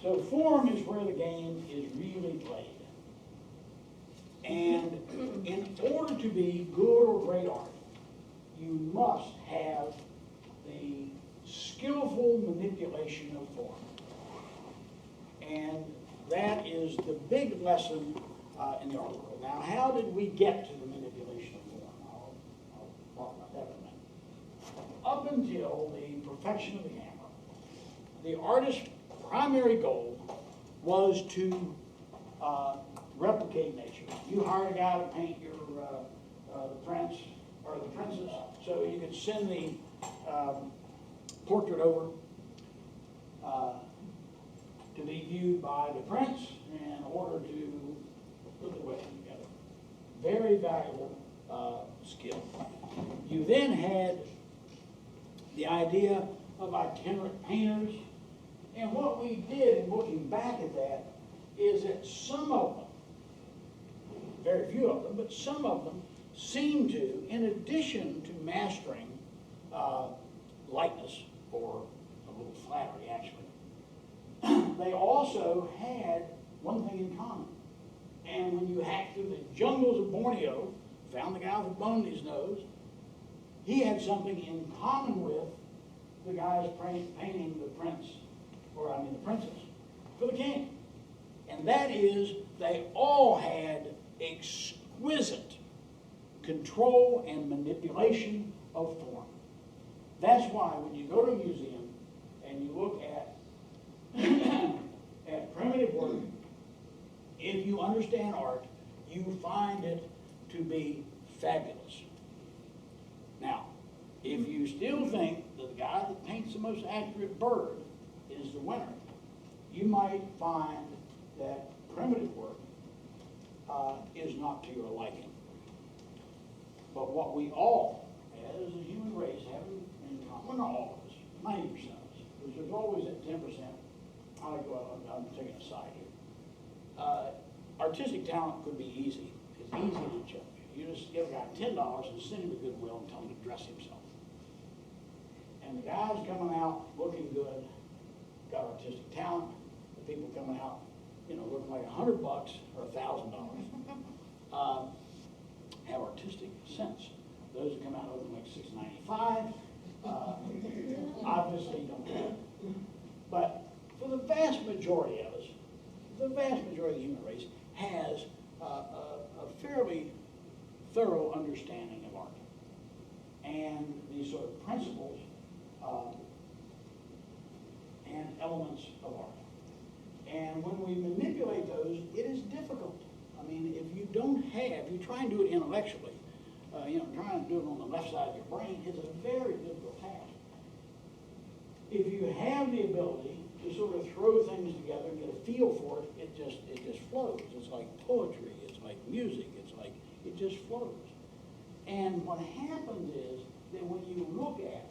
So form is where the game is really played. And in order to be good or great art, you must have the skillful manipulation of form. And that is the big lesson in the art world. Now, how did we get to the manipulation of form? I'll talk about that in a minute. Up until the perfection of the hammer, the artist's primary goal was to replicate nature. You hired a guy to paint your the prince or the princess, so you could send the portrait over to be viewed by the prince in order to put the wedding together. Very valuable skill. You then had the idea of itinerant painters, and what we did in looking back at that is that some of them, very few of them, but some of them seem to, in addition to mastering likeness, or a little flattery actually, they also had one thing in common. And when you hacked through the jungles of Borneo, found the guy with a bone in his nose, he had something in common with the guys painting the prince, or I mean the princess, for the king. And that is, they all had exquisite control and manipulation of form. That's why when you go to a museum and you look at at primitive work, if you understand art, you find it to be fabulous. Now, if you still think that the guy that paints the most accurate bird is the winner, you might find that primitive work is not to your liking. But what we all, as a human race, have in common, well, not all of us, 90% of us, because there's always that 10%. I'm taking a side here. Artistic talent could be easy. It's easy to judge. You just give a guy $10 and send him to Goodwill and tell him to dress himself. And the guy's coming out looking good, got artistic talent. The people coming out, looking like $100 or $1,000, have artistic sense. Those who come out looking like $6.95, obviously don't have it. But for the vast majority of us, the vast majority of the human race has a fairly thorough understanding of art and these sort of principles and elements of art. And when we manipulate those, it is difficult. I mean, if you don't have, you try and do it intellectually, trying to do it on the left side of your brain is a very difficult task. If you have the ability to sort of throw things together and get a feel for it, it just flows. It's like poetry, it's like music, it just flows. And what happens is that when you look at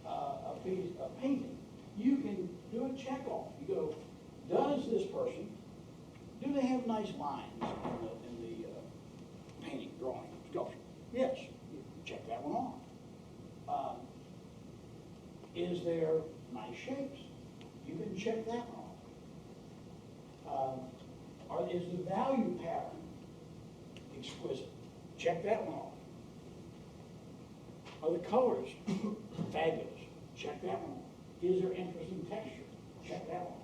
a painting, you can do a check off. You go, does this person, do they have nice lines in the painting, drawing, sculpture? Yes, you check that one off. Is there nice shapes? You can check that one off. Is the value pattern exquisite? Check that one off. Are the colors fabulous? Check that one off. Is there interesting texture? Check that one off.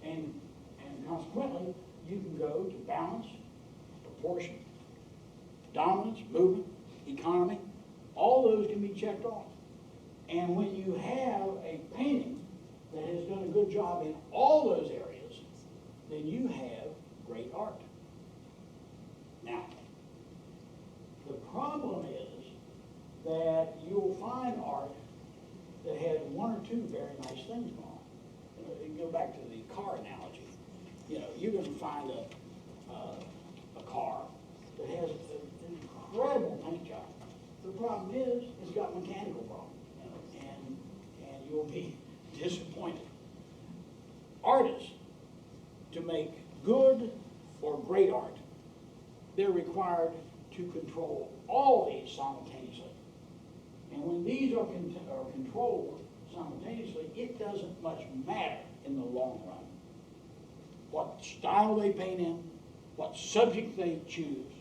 And consequently, you can go to balance, proportion, dominance, movement, economy. All those can be checked off. And when you have a painting that has done a good job in all those areas, then you have great art. Now, the problem is that you'll find art that has one or two very nice things going on. You can go back to the car analogy. You're going to find a car that has an incredible paint job. The problem is it's got mechanical problems, and you'll be disappointed. Artists, to make good or great art, they're required to control all these simultaneously. And when these are controlled simultaneously, it doesn't much matter in the long run what style they paint in, what subject they choose,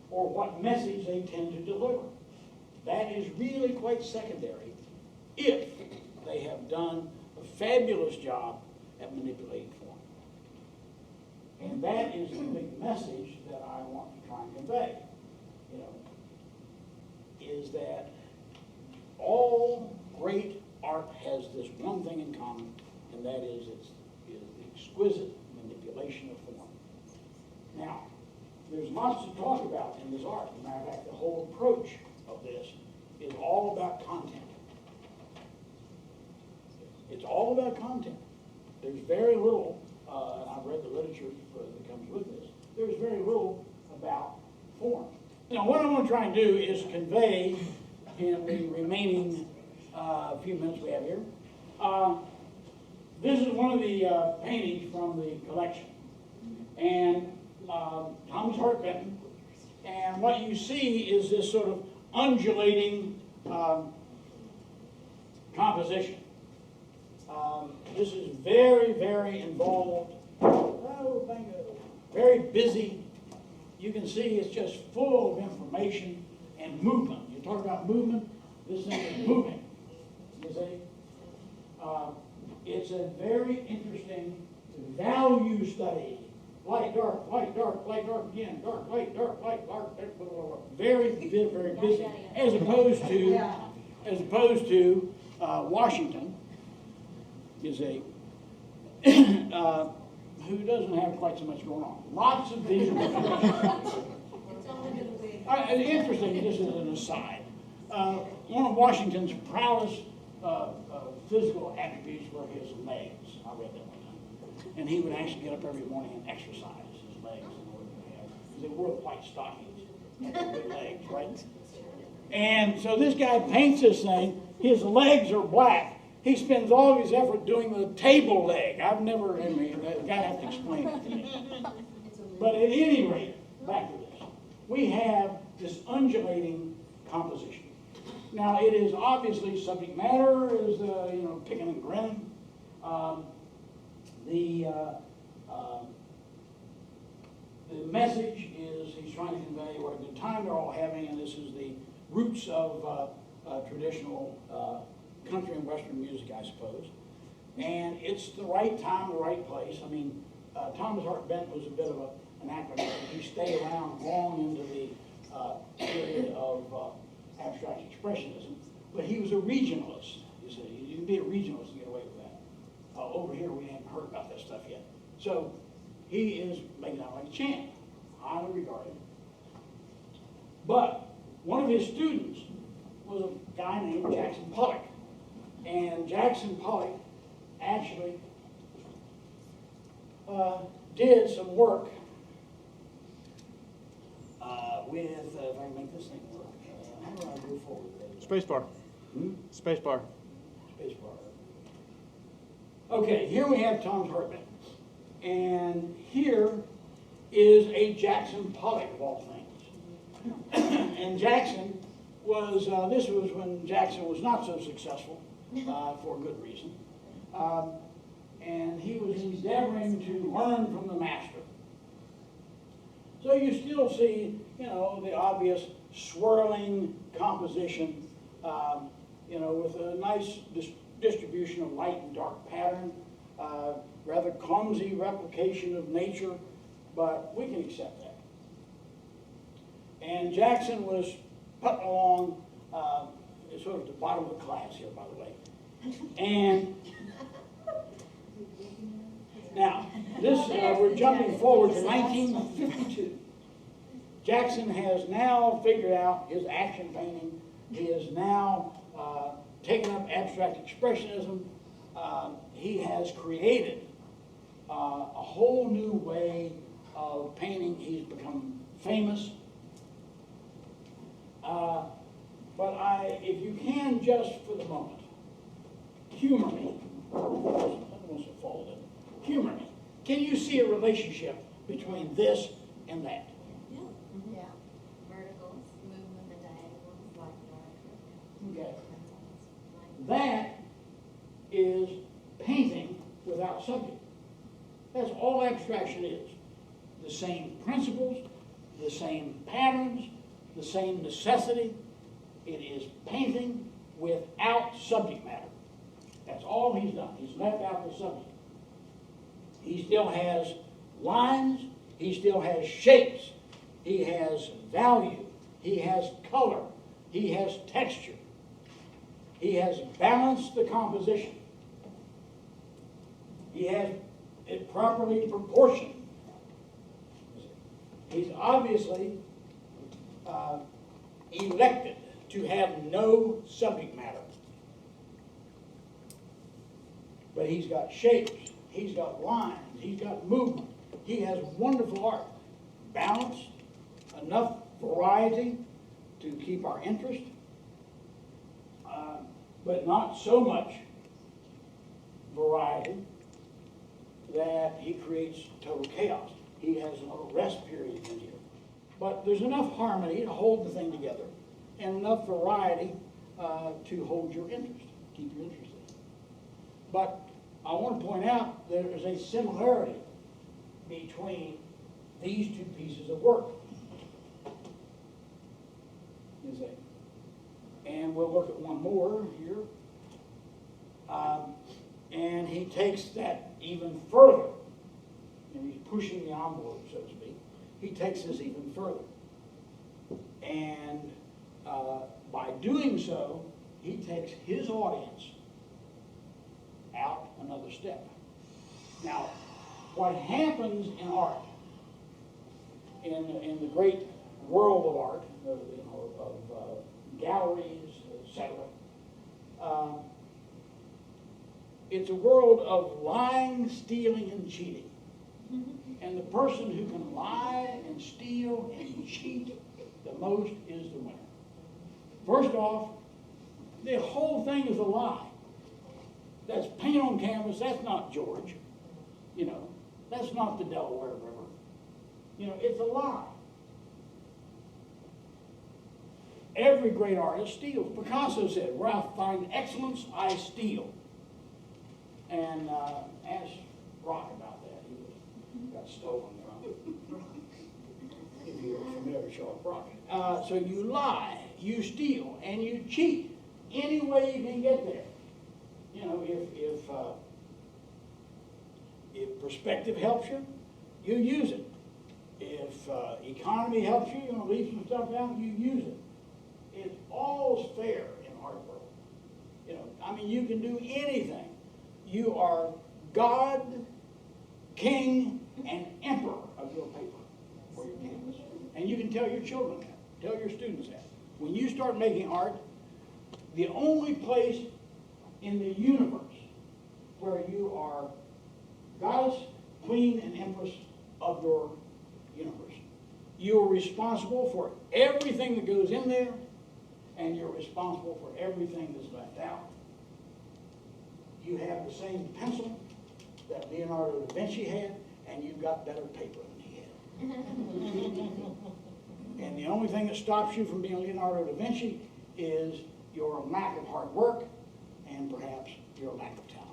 or what message they tend to deliver. That is really quite secondary if they have done a fabulous job at manipulating form. And that is the big message that I want to try and convey, is that all great art has this one thing in common, and that is the exquisite manipulation of form. Now, there's lots to talk about in this art. As a matter of fact, the whole approach of this is all about content. It's all about content. There's very little, and I've read the literature that comes with this, there's very little about form. Now, what I want to try and do is convey in the remaining few minutes we have here. This is one of the paintings from the collection. And Thomas Hart Benton. And what you see is this sort of undulating composition. This is very, very involved, very busy. You can see it's just full of information and movement. You talk about movement, this thing is moving. You see? It's a very interesting value study. Light, dark, light, dark, light, dark again, dark, light, dark, light, dark, blah, blah, blah. Very, very busy. As opposed to Washington, you see, who doesn't have quite so much going on. Lots of visual. Interesting, just as an aside. One of Washington's proudest physical attributes were his legs. I read that one time. And he would actually get up every morning and exercise his legs in order to have, because they wore white stockings and good legs, right? And so this guy paints this thing. His legs are black. He spends all of his effort doing the table leg. I've never, the guy has to explain it to me. But at any rate, back to this. We have this undulating composition. Now, it is obviously subject matter is, picking and grinning. The message is he's trying to convey what a good time they're all having, and this is the roots of traditional country and western music, I suppose. And it's the right time, the right place. I mean, Thomas Hart Benton was a bit of an acronym. He stayed around long into the period of abstract expressionism, but he was a regionalist. You see, you can be a regionalist and get away with that. Over here, we haven't heard about that stuff yet. So he is making out like a champ, highly regarded. But one of his students was a guy named Jackson Pollock. And Jackson Pollock actually did some work with, if I can make this thing work, how do I move forward? Spacebar. Spacebar. Spacebar. Okay, here we have Thomas Hart Benton. And here is a Jackson Pollock of all things. And Jackson was, this was when Jackson was not so successful, for a good reason. And he was endeavoring to learn from the master. So you still see, the obvious swirling composition, with a nice distribution of light and dark pattern, rather clumsy replication of nature, but we can accept that. And Jackson was putting along sort of at the bottom of the class here, by the way. And now, this we're jumping forward to 1952. Jackson has now figured out his action painting. He has now taken up abstract expressionism. He has created a whole new way of painting. He's become famous. But if you can just for the moment, humor me. I almost followed it. Humor me. Can you see a relationship between this and that? Yeah. Yeah. Verticals, movement, the diagonals, like dark. Okay. That is painting without out subject. That's all abstraction is. The same principles, the same patterns, the same necessity. It is painting without subject matter. That's all he's done. He's left out the subject. He still has lines, he still has shapes, he has value, he has color, he has texture, he has balanced the composition, he has it properly proportioned. He's obviously elected to have no subject matter. But he's got shapes, he's got lines, he's got movement. He has wonderful art, balanced, enough variety to keep our interest, but not so much variety that he creates total chaos. He has no rest periods in here. But there's enough harmony to hold the thing together and enough variety to hold your interest, keep you interested. But I want to point out there is a similarity between these two pieces of work. You see? And we'll look at one more here. And he takes that even further. And he's pushing the envelope, so to speak. He takes this even further. And by doing so, he takes his audience out another step. Now, what happens in art, in the great world of art, of galleries, etc., it's a world of lying, stealing, and cheating. And the person who can lie and steal and cheat the most is the winner. First off, the whole thing is a lie. That's paint on canvas, that's not George. You know, that's not the Delaware River. You know, it's a lie. Every great artist steals. Picasso said, where I find excellence, I steal. And ask Rock about that. He got stolen from. If you're familiar with Charles Brock. So you lie, you steal, and you cheat any way you can get there. You know, if perspective helps you, you use it. If economy helps you, you want to leave some stuff out, you use it. It's all fair in art world. You know, I mean, you can do anything. You are God, King, and Emperor of your paper or your canvas. And you can tell your children that, tell your students that. When you start making art, the only place in the universe where you are goddess, queen, and empress of your universe. You are responsible for everything that goes in there, and you're responsible for everything that's left out. You have the same pencil that Leonardo da Vinci had, and you've got better paper than he had. And the only thing that stops you from being Leonardo da Vinci is your lack of hard work and perhaps your lack of talent.